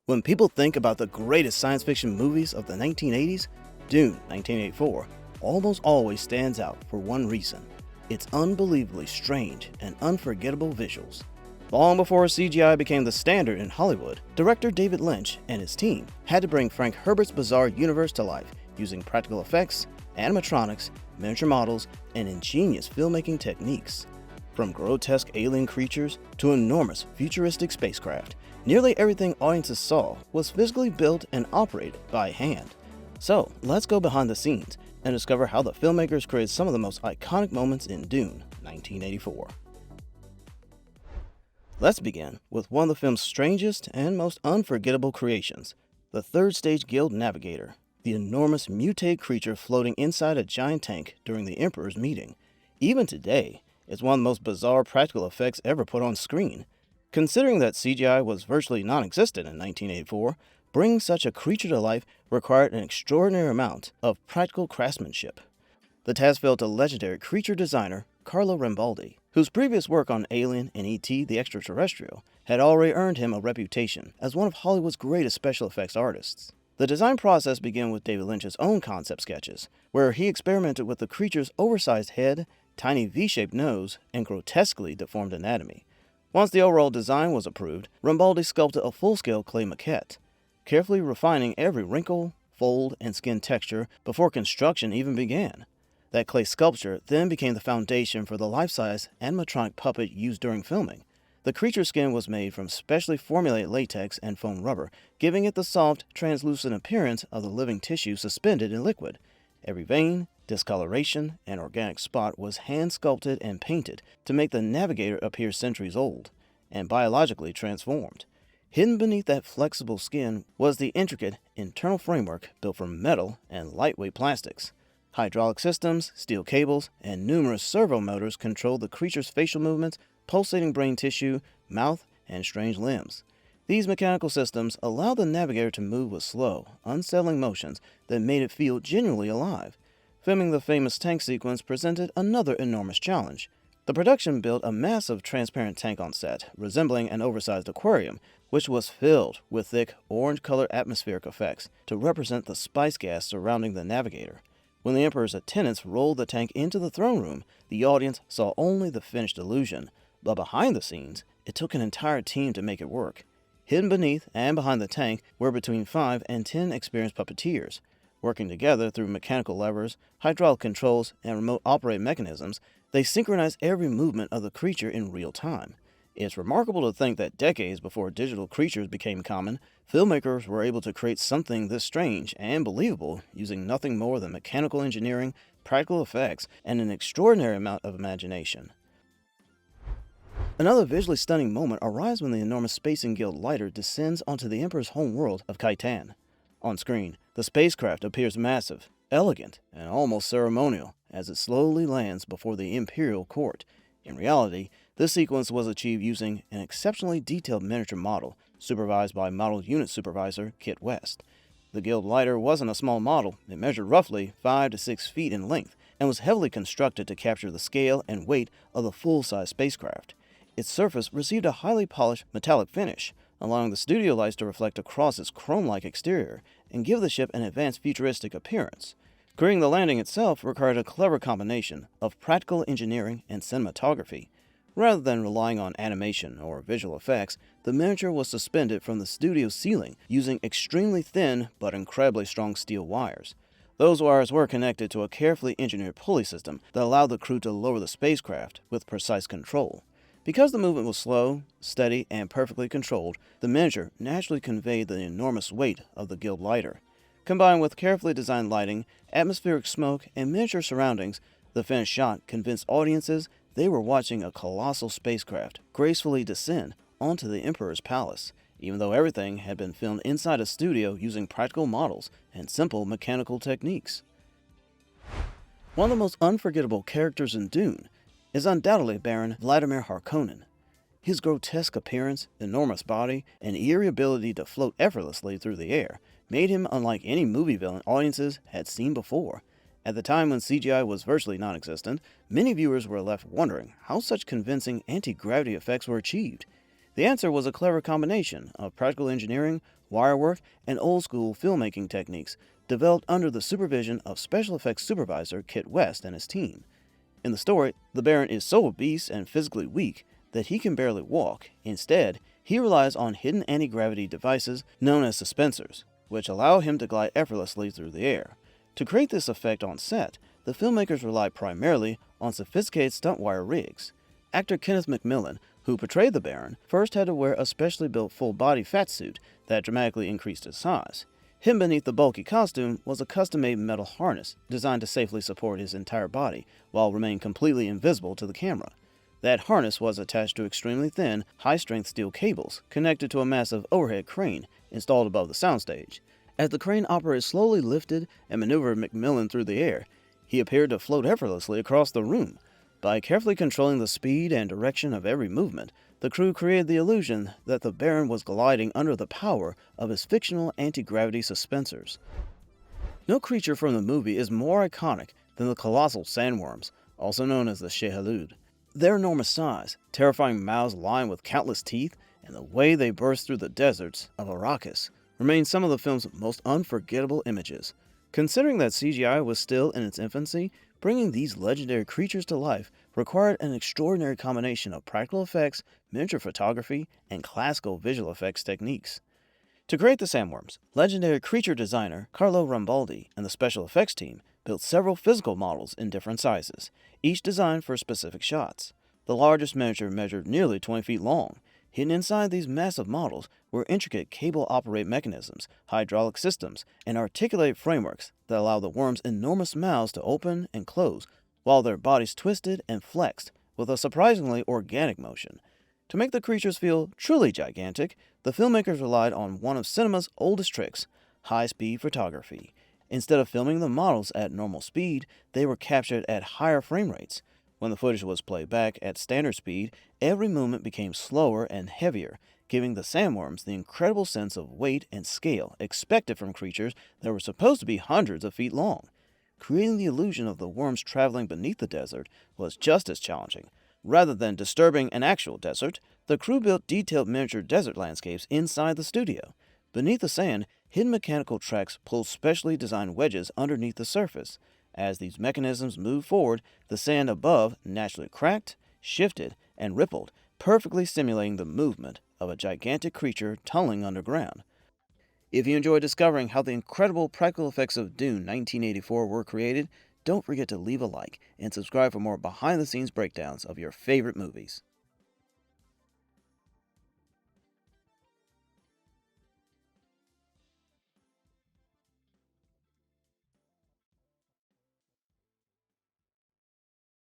When people think about the greatest science fiction movies of the 1980s, Dune 1984 almost always stands out for one reason: its unbelievably strange and unforgettable visuals. Long before CGI became the standard in Hollywood, director David Lynch and his team had to bring Frank Herbert's bizarre universe to life using practical effects, animatronics, miniature models, and ingenious filmmaking techniques. From grotesque alien creatures to enormous futuristic spacecraft, nearly everything audiences saw was physically built and operated by hand. So, let's go behind the scenes and discover how the filmmakers created some of the most iconic moments in Dune 1984. Let's begin with one of the film's strangest and most unforgettable creations, the third stage Guild Navigator, the enormous mutated creature floating inside a giant tank during the Emperor's meeting. Even today, it's one of the most bizarre practical effects ever put on screen. Considering that CGI was virtually non-existent in 1984, bringing such a creature to life required an extraordinary amount of practical craftsmanship. The task fell to legendary creature designer Carlo Rambaldi, whose previous work on Alien and E.T. the Extraterrestrial had already earned him a reputation as one of Hollywood's greatest special effects artists. The design process began with David Lynch's own concept sketches, where he experimented with the creature's oversized head, tiny V-shaped nose, and grotesquely deformed anatomy. Once the overall design was approved, Rambaldi sculpted a full-scale clay maquette, carefully refining every wrinkle, fold, and skin texture before construction even began. That clay sculpture then became the foundation for the life-size animatronic puppet used during filming. The creature's skin was made from specially formulated latex and foam rubber, giving it the soft, translucent appearance of the living tissue suspended in liquid. Every vein, discoloration, and organic spot was hand-sculpted and painted to make the Navigator appear centuries old and biologically transformed. Hidden beneath that flexible skin was the intricate internal framework built from metal and lightweight plastics. Hydraulic systems, steel cables, and numerous servo motors controlled the creature's facial movements, pulsating brain tissue, mouth, and strange limbs. These mechanical systems allowed the Navigator to move with slow, unsettling motions that made it feel genuinely alive. Filming the famous tank sequence presented another enormous challenge. The production built a massive transparent tank on set, resembling an oversized aquarium, which was filled with thick, orange-colored atmospheric effects to represent the spice gas surrounding the Navigator. When the Emperor's attendants rolled the tank into the throne room, the audience saw only the finished illusion, but behind the scenes, it took an entire team to make it work. Hidden beneath and behind the tank were between 5 and 10 experienced puppeteers. Working together through mechanical levers, hydraulic controls, and remote operated mechanisms, they synchronized every movement of the creature in real time. It's remarkable to think that decades before digital creatures became common, filmmakers were able to create something this strange and believable using nothing more than mechanical engineering, practical effects, and an extraordinary amount of imagination. Another visually stunning moment arrives when the enormous Spacing Guild lighter descends onto the Emperor's home world of Khitan. On screen, the spacecraft appears massive, elegant, and almost ceremonial as it slowly lands before the Imperial court. In reality, this sequence was achieved using an exceptionally detailed miniature model, supervised by Model Unit Supervisor Kit West. The Guild lighter wasn't a small model. It measured roughly 5 to 6 feet in length and was heavily constructed to capture the scale and weight of the full-size spacecraft. Its surface received a highly polished metallic finish, allowing the studio lights to reflect across its chrome-like exterior and give the ship an advanced futuristic appearance. Creating the landing itself required a clever combination of practical engineering and cinematography. Rather than relying on animation or visual effects, the miniature was suspended from the studio ceiling using extremely thin but incredibly strong steel wires. Those wires were connected to a carefully engineered pulley system that allowed the crew to lower the spacecraft with precise control. Because the movement was slow, steady, and perfectly controlled, the miniature naturally conveyed the enormous weight of the Guild lighter. Combined with carefully designed lighting, atmospheric smoke, and miniature surroundings, the finished shot convinced audiences they were watching a colossal spacecraft gracefully descend onto the Emperor's palace, even though everything had been filmed inside a studio using practical models and simple mechanical techniques. One of the most unforgettable characters in Dune is undoubtedly Baron Vladimir Harkonnen. His grotesque appearance, enormous body, and eerie ability to float effortlessly through the air made him unlike any movie villain audiences had seen before. At the time when CGI was virtually non-existent, many viewers were left wondering how such convincing anti-gravity effects were achieved. The answer was a clever combination of practical engineering, wire work, and old-school filmmaking techniques developed under the supervision of special effects supervisor Kit West and his team. In the story, the Baron is so obese and physically weak that he can barely walk. Instead, he relies on hidden anti-gravity devices known as suspensors, which allow him to glide effortlessly through the air. To create this effect on set, the filmmakers relied primarily on sophisticated stunt wire rigs. Actor Kenneth McMillan, who portrayed the Baron, first had to wear a specially built full-body fat suit that dramatically increased his size. Hidden beneath the bulky costume was a custom-made metal harness designed to safely support his entire body while remaining completely invisible to the camera. That harness was attached to extremely thin, high-strength steel cables connected to a massive overhead crane installed above the soundstage. As the crane operator slowly lifted and maneuvered McMillan through the air, he appeared to float effortlessly across the room. By carefully controlling the speed and direction of every movement, the crew created the illusion that the Baron was gliding under the power of his fictional anti-gravity suspensors. No creature from the movie is more iconic than the colossal sandworms, also known as the Shehalud. Their enormous size, terrifying mouths lined with countless teeth, and the way they burst through the deserts of Arrakis remain some of the film's most unforgettable images. Considering that CGI was still in its infancy, bringing these legendary creatures to life required an extraordinary combination of practical effects, miniature photography, and classical visual effects techniques. To create the sandworms, legendary creature designer Carlo Rambaldi and the special effects team built several physical models in different sizes, each designed for specific shots. The largest miniature measured nearly 20 feet long. Hidden inside these massive models were intricate cable-operated mechanisms, hydraulic systems, and articulated frameworks that allow the worms' enormous mouths to open and close, while their bodies twisted and flexed with a surprisingly organic motion. To make the creatures feel truly gigantic, the filmmakers relied on one of cinema's oldest tricks, high-speed photography. Instead of filming the models at normal speed, they were captured at higher frame rates. When the footage was played back at standard speed, every movement became slower and heavier, giving the sandworms the incredible sense of weight and scale expected from creatures that were supposed to be hundreds of feet long. Creating the illusion of the worms traveling beneath the desert was just as challenging. Rather than disturbing an actual desert, the crew built detailed miniature desert landscapes inside the studio. Beneath the sand, hidden mechanical tracks pulled specially designed wedges underneath the surface. As these mechanisms moved forward, the sand above naturally cracked, shifted, and rippled, perfectly simulating the movement of a gigantic creature tunneling underground. If you enjoyed discovering how the incredible practical effects of Dune 1984 were created, don't forget to leave a like and subscribe for more behind-the-scenes breakdowns of your favorite movies.